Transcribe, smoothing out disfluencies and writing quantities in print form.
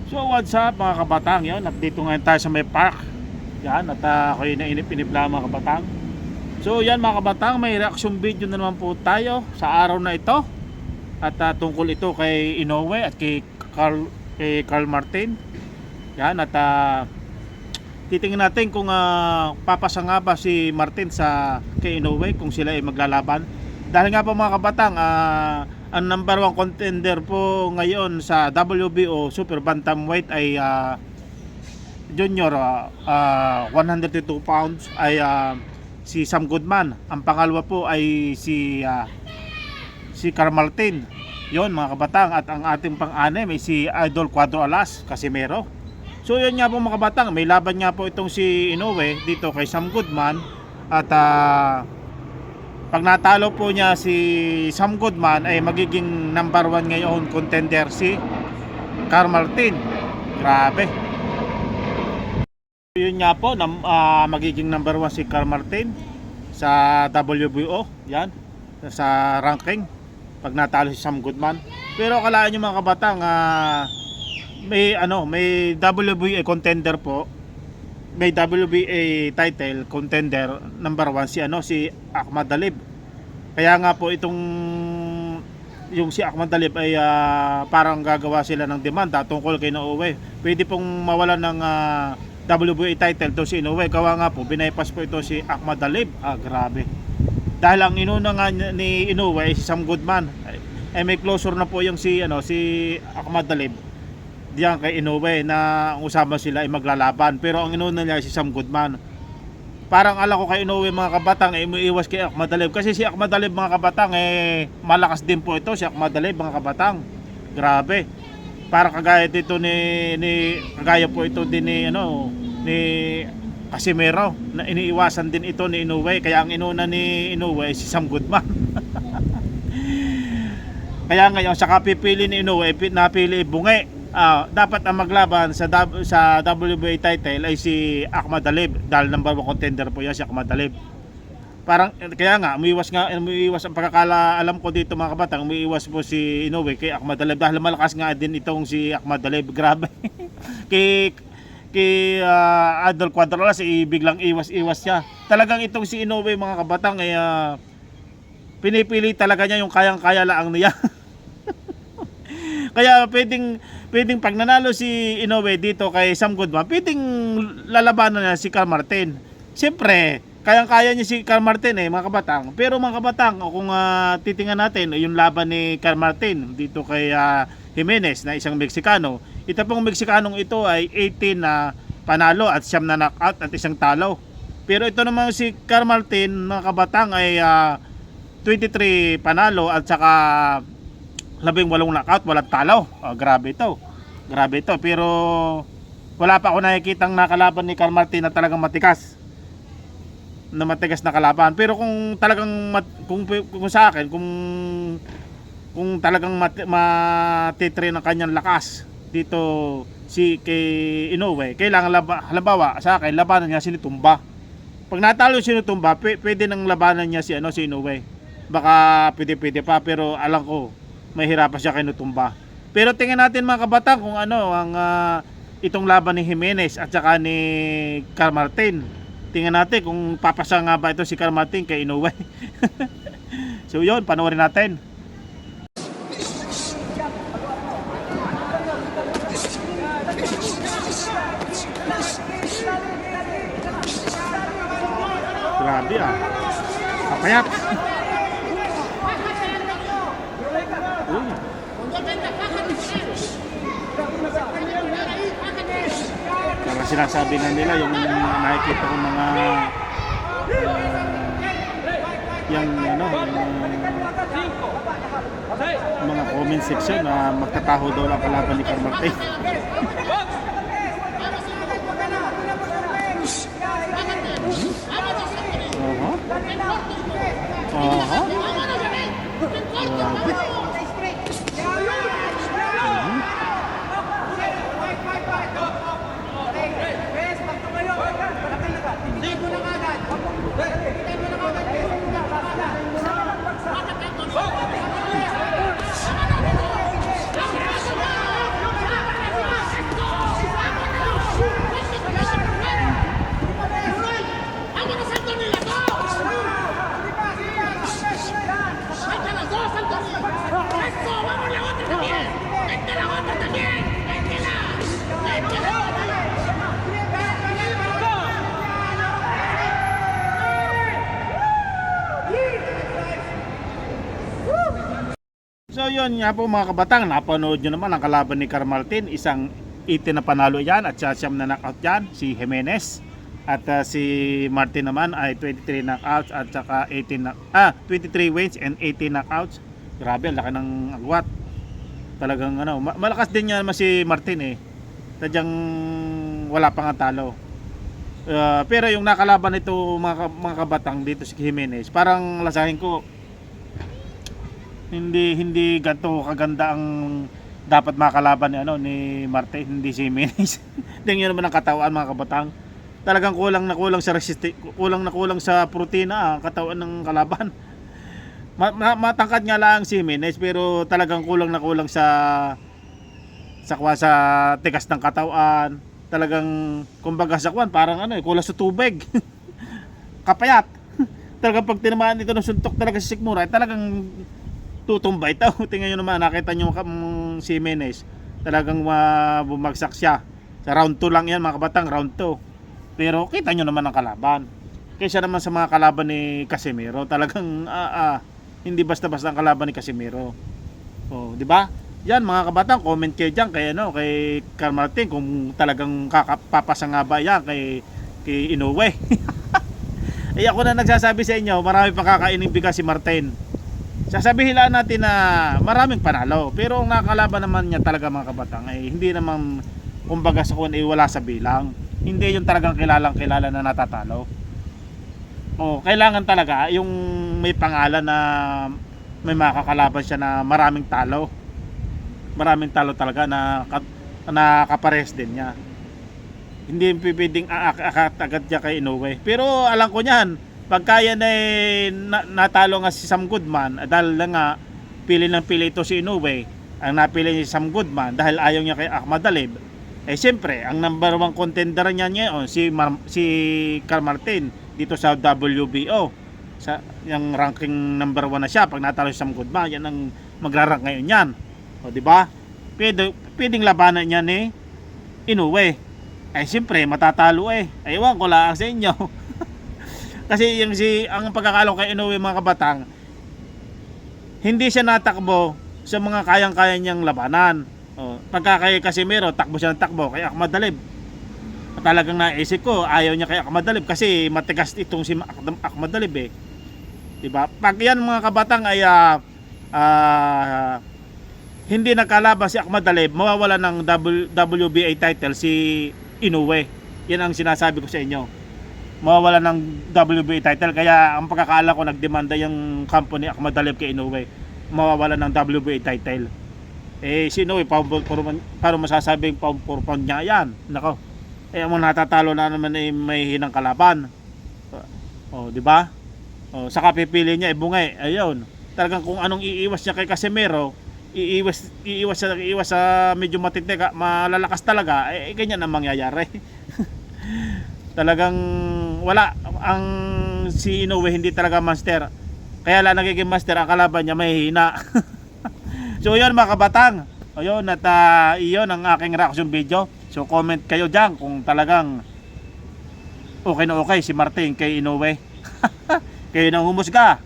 So what's up mga kabatang, yun, at dito ngayon tayo sa may park. Yan, at ako yung nainip-inip lang mga kabatang. So yan mga kabatang, may reaction video na naman po tayo sa araw na ito. At tungkol ito kay Inoue at kay Carl Martin. Yan, at titingnan natin kung papasa nga ba si Martin sa kay Inoue kung sila ay maglalaban. Dahil nga po mga kabatang, ang number 1 contender po ngayon sa WBO Super Bantamweight ay junior 102 pounds ay si Sam Goodman. Ang pangalawa po ay si Carl Martin. Yon mga kabatang, at ang ating pang-anim ay si Idol Cuadro Alas Casimero. So yun nga po mga kabatang, may laban nga po itong si Inoue dito kay Sam Goodman. At pag natalo po niya si Sam Goodman ay magiging number 1 ngayon contender si Carl Martin. Grabe. Yun nga po magiging number 1 si Carl Martin sa WBO. Yan, sa ranking pag natalo si Sam Goodman. Pero akalaan nyo mga kabatang, may WBA contender po. May WBA title contender number 1 si Ahmad Dalib. Kaya nga po yung si Ahmad Dalib ay parang gagawa sila ng demanda tungkol kay Inoue. Pwede pong mawalan ng WBA title to si Inoue. Kawa nga po binaypas po ito si Ahmad Dalib. Grabe. Dahil ang inuna nga ni Inoue ay si Sam Goodman. Ay may closer na po yung si Ahmad Dalib diyan kay Inoue na ang usama sila ay maglalaban. Pero ang inuna niya si Sam Goodman. Parang ala ko kay Inoue mga kabatang ay umiiwas kay Ahmad Dalib. Kasi si Ahmad Dalib mga kabatang malakas din po ito si Ahmad Dalib mga kabatang. Grabe. Parang kagaya dito kagaya po ito din ni Casimero na iniiwasan din ito ni Inoue. Kaya ang inuna ni Inoue ay si Sam Goodman. Kaya ngayon sa kapipili ni Inoue napili Bunge. Dapat ang maglaban sa WBA title ay si Ahmad Dalib dahil number 1 contender po yan si Ahmad Dalib. Parang kaya nga umiiwas ang pagkakaalam ko dito mga kabatang, umiiwas po si Inoue kay Ahmad Dalib dahil malakas nga din itong si Ahmad Dalib. Grabe. kay Idol Cuadro Alas biglang iwas siya. Talagang itong si Inoue mga kabatang ay pinipili talaga niya yung kayang-kaya lang niya. Kaya pwedeng pag nanalo si Inoue dito kay Sam Goodman, pwedeng lalabanan niya si Carl Martin. Siyempre, kayang-kaya niya si Carl Martin mga kabatang. Pero mga kabatang, kung titingnan natin yung laban ni Carl Martin dito kay Jimenez na isang Meksikano. Ito pong Meksikanong ito ay 18 na panalo at 9 na knockout at 1 talo. Pero ito naman si Carl Martin mga kabatang ay 23 panalo at saka 18 knockout, walang talo. Grabe ito. Pero wala pa ako nakikitang nakalaban ni Carl Martin na talagang matigas na kalaban. Pero kung talagang kung sa akin, kung talagang matitrain ang kanyang lakas dito kay Inoue, kailangan halimbawa sa akin labanan niya si Tumba. Pag natalo si Tumba, pwede nang labanan niya si Inoue. Baka pwede pa, pero alam ko mahirapan siya kay Tumba. Pero tingnan natin mga kabatang kung ang itong laban ni Jimenez at saka ni Carl Martin. Tingnan natin kung papasa nga ba ito si Carl Martin kay Inoue. So yun, panoorin natin. Grabe kapayat. Para sinasabi na nila yung nakikita ko mga yung mga comment section na magtataho daw lang kalaban ni Carl Martin. yun nga po mga kabatang, napanood nyo naman ang kalaban ni Carl Martin, isang 18 na panalo yan at siyam na knockout yan, si Jimenez. At si Martin naman ay 23 knockouts at saka 23 wins and 18 knockouts. Grabe, ang laki ng agwat. Talagang malakas din yan si Martin eh. Tadyang wala pang talo. Pero yung nakalaban nito mga kabatang dito si Jimenez, parang lasahin ko hindi ganto kaganda ang dapat makalaban ni ni Martin, hindi si Jimenez. Tingnan naman ang katawan mga kabatang. Talagang kulang sa kulang sa protina ang katawan ng kalaban. Matangkad nga lang si Jimenez pero talagang kulang sa tigas ng katawan. Talagang kumbaga sa kwan parang kulang sa tubig. Kapayat. Talagang pag tinamaan ito ng suntok talaga si Sikmura, talagang tutumbay ito. Tingnan nyo naman, nakita nyo si Jimenez. Talagang bumagsak siya. Sa round 2 lang yan mga kabatang, round 2. Pero kita nyo naman ang kalaban. Kaysa naman sa mga kalaban ni Casimero, talagang hindi basta-basta ang kalaban ni Casimero. Oh, di ba? Yan mga kabatang, comment kayo diyan kay Carl Martin kung talagang papasa nga ba yan kay Inoue. Eh ako na nagsasabi sa inyo, marami pang kakainin bigas si Martin. Sasabihin lang natin na maraming panalo, pero ang nakakalaban naman niya talaga mga kabatang ay hindi naman kumbaga sa wala sa bilang. Hindi yung talagang kilala na natatalo. Oh, kailangan talaga yung may pangalan na may makakalaban siya na maraming talo. Maraming talo talaga na kapares din niya. Hindi pwedeng agad niya kay Inoue. Pero alam ko niyan, pagka yan ay natalo nga si Sam Goodman, dahil nga pili ito si Inoue, ang napili ni Sam Goodman dahil ayaw niya kay Ahmad Alib, eh siyempre ang number 1 contender niya ngayon si Carl Martin dito sa WBO. Yung ranking number 1 na siya pag natalo si Sam Goodman, yan ang magrarank ngayon yan. O di ba? Pwedeng labanan niya ni Inoue. Eh siyempre matatalo eh. Ewan ko lang sa inyo. Kasi ang pagkakalo kay Inoue mga kabatang, hindi siya natakbo sa mga kayang-kaya niyang labanan. O, pagka kay Casimero, takbo siya ng takbo. Kay Ahmad Alib, talagang naisip ko, ayaw niya kay Ahmad Alib kasi matigas itong si Ahmad Alib eh. Diba? Pag yan mga kabatang ay hindi nakalaban si Ahmad Alib, mawawala ng WBA title si Inoue. Yan ang sinasabi ko sa inyo. Mawawala ng WBA title, kaya ang pagkakaala ko nagdemanda yung kampo ni Ahmad Alib kay Inoue, mawawala ng WBA title. Eh si Inoue paano masasabing pound niya yan, nako, eh mo natatalo na naman eh, may hinang kalaban. Di ba? Saka pipili niya bungay, ayun, talagang kung anong iiwas niya kay Casimero, iiwas sa medyo matindi, malalakas talaga, eh ganyan ang mangyayari. Talagang wala ang si Inoue, hindi talaga master. Kaya lang nagiging master ang kalaban niya, mahihina. So yun mga kabatang. Ayun, at iyon ang aking reaction video. So comment kayo diyan kung talagang okay na okay si Martin kay Inoue. Kayo nang humusga.